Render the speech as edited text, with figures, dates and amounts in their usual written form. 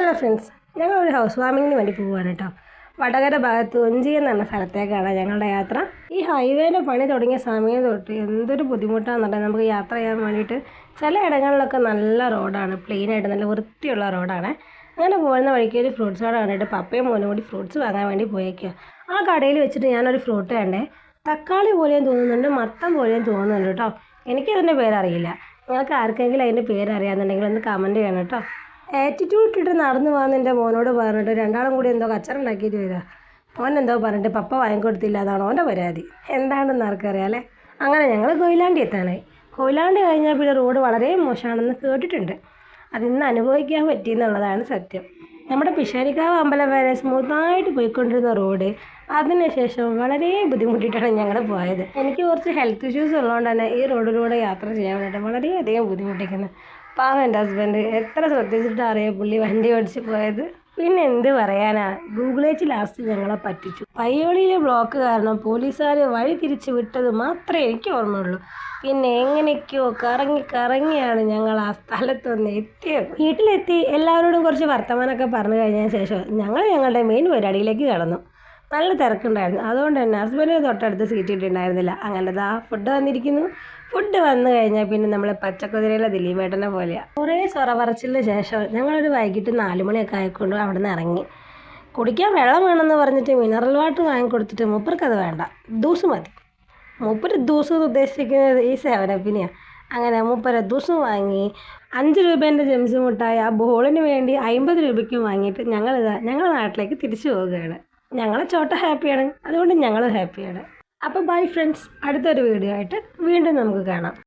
Hello friends, ഞങ്ങളൊരു house വാമിങ്ങിന് വേണ്ടി പോവുകയാണ് കേട്ടോ. വടകര ഭാഗത്ത് ഒഞ്ചി എന്ന് പറഞ്ഞ സ്ഥലത്തേക്കാണ് ഞങ്ങളുടെ യാത്ര. ഈ ഹൈവേൻ്റെ പണി തുടങ്ങിയ സമയം തൊട്ട് എന്തൊരു ബുദ്ധിമുട്ടാണെന്നുണ്ടെങ്കിൽ നമുക്ക് യാത്ര ചെയ്യാൻ വേണ്ടിയിട്ട്. ചില ഇടങ്ങളിലൊക്കെ നല്ല റോഡാണ്, പ്ലെയിനായിട്ട് നല്ല വൃത്തിയുള്ള റോഡാണ്. അങ്ങനെ പോകുന്ന വഴിക്ക് ഒരു ഫ്രൂട്ട്സ് കട കണ്ടിട്ട് പപ്പയും മോനും കൂടി ഫ്രൂട്ട്സ് വാങ്ങാൻ വേണ്ടി പോയേക്കുക. ആ കടയിൽ വെച്ചിട്ട് ഞാനൊരു ഫ്രൂട്ട് കണ്ടേ. തക്കാളി പോലെയും തോന്നുന്നുണ്ട്, മത്തം പോലെയും തോന്നുന്നുണ്ട് കേട്ടോ. എനിക്കതിൻ്റെ പേരറിയില്ല. നിങ്ങൾക്ക് ആർക്കെങ്കിലും അതിൻ്റെ പേരറിയാമെന്നുണ്ടെങ്കിൽ ഒന്ന് കമൻറ്റ് ചെയ്യണം കേട്ടോ. ആറ്റിറ്റ്യൂഡ് ഇട്ടിട്ട് നടന്നു പോകാമെന്ന് എൻ്റെ മോനോട് പറഞ്ഞിട്ട് രണ്ടാളും കൂടി എന്തോ കച്ചറ ഉണ്ടാക്കിയിട്ട് വരിക. മോൻ എന്തോ പറഞ്ഞിട്ട് പപ്പ വാങ്ങിക്കൊടുത്തില്ല, അതാണ് ഓൻ്റെ പരാതി. എന്താണെന്ന് ആർക്കറിയാം അല്ലേ. അങ്ങനെ ഞങ്ങൾ കൊയിലാണ്ടി എത്താനായി. കൊയിലാണ്ടി കഴിഞ്ഞാൽ പിന്നെ റോഡ് വളരെ മോശമാണെന്ന് കേട്ടിട്ടുണ്ട്. അതിന്ന് അനുഭവിക്കാൻ പറ്റിയെന്നുള്ളതാണ് സത്യം. നമ്മുടെ പിഷാരിക്കാവ് അമ്പലം വരെ സ്മൂത്തായിട്ട് പോയിക്കൊണ്ടിരുന്ന റോഡ് അതിനുശേഷം വളരെ ബുദ്ധിമുട്ടിയിട്ടാണ് ഞങ്ങൾ പോയത്. എനിക്ക് കുറച്ച് ഹെൽത്ത് ഇഷ്യൂസ് ഉള്ളതുകൊണ്ട് തന്നെ ഈ റോഡിലൂടെ യാത്ര ചെയ്യാൻ വേണ്ടിയിട്ട് വളരെയധികം ബുദ്ധിമുട്ടിക്കുന്നത്. പാവം എൻ്റെ ഹസ്ബൻഡ് എത്ര ശ്രദ്ധിച്ചിട്ട് അറിയാം പുള്ളി വണ്ടി ഓടിച്ച് പോയത്. പിന്നെ എന്ത് പറയാനാ, ഗൂഗിളേച്ച് ലാസ്റ്റ് ഞങ്ങളെ പറ്റിച്ചു. പയ്യോളിയിലെ ബ്ലോക്ക് കാരണം പോലീസുകാർ വഴി തിരിച്ച് വിട്ടത് മാത്രമേ എനിക്ക് ഓർമ്മയുള്ളൂ. പിന്നെ എങ്ങനെയൊക്കെയോ കറങ്ങിയാണ് ഞങ്ങൾ ആ സ്ഥലത്തൊന്ന് എത്തിയത്. വീട്ടിലെത്തി എല്ലാവരോടും കുറച്ച് വർത്തമാനമൊക്കെ പറഞ്ഞു കഴിഞ്ഞതിന് ശേഷം ഞങ്ങളുടെ മെയിൻ പരിപാടിയിലേക്ക് കടന്നു. നല്ല തിരക്കുണ്ടായിരുന്നു, അതുകൊണ്ട് തന്നെ ഹസ്ബൻഡിന് തൊട്ടടുത്ത് സീറ്റ് ഇട്ടിട്ടുണ്ടായിരുന്നില്ല. അങ്ങനെ ഫുഡ് വന്നിരിക്കുന്നു. ഫുഡ് വന്നു കഴിഞ്ഞാൽ പിന്നെ നമ്മൾ പച്ചക്കുതിരയിലെ ദിലീപേട്ടനെ പോലെയാണ്. കുറേ സൊറ ശേഷം ഞങ്ങളൊരു വൈകിട്ട് 4 മണിയൊക്കെ ആയിക്കൊണ്ട് അവിടെ നിന്ന് ഇറങ്ങി. കുടിക്കാൻ വെള്ളം വേണമെന്ന് പറഞ്ഞിട്ട് മിനറൽ വാട്ടർ വാങ്ങിക്കൊടുത്തിട്ട് മൂപ്പർക്കത് വേണ്ട, ജ്യൂസ് മതി. മൂപ്പര് ജ്യൂസ് എന്ന് ഉദ്ദേശിക്കുന്നത് ഈ സേവനപ്പിനെയാണ്. അങ്ങനെ മൂപ്പര് ജ്യൂസും വാങ്ങി. 5 രൂപേൻ്റെ ജെംസ് മുട്ടായി ആ ബോളിന് വേണ്ടി 50 രൂപയ്ക്കും വാങ്ങിയിട്ട് ഞങ്ങളുടെ നാട്ടിലേക്ക് തിരിച്ചു പോവുകയാണ്. ഞങ്ങളെ ചോട്ട ഹാപ്പിയാണ്, അതുകൊണ്ട് ഞങ്ങൾ ഹാപ്പിയാണ്. അപ്പോൾ ബൈ ഫ്രണ്ട്സ്, അടുത്തൊരു വീഡിയോ ആയിട്ട് വീണ്ടും നമുക്ക് കാണാം.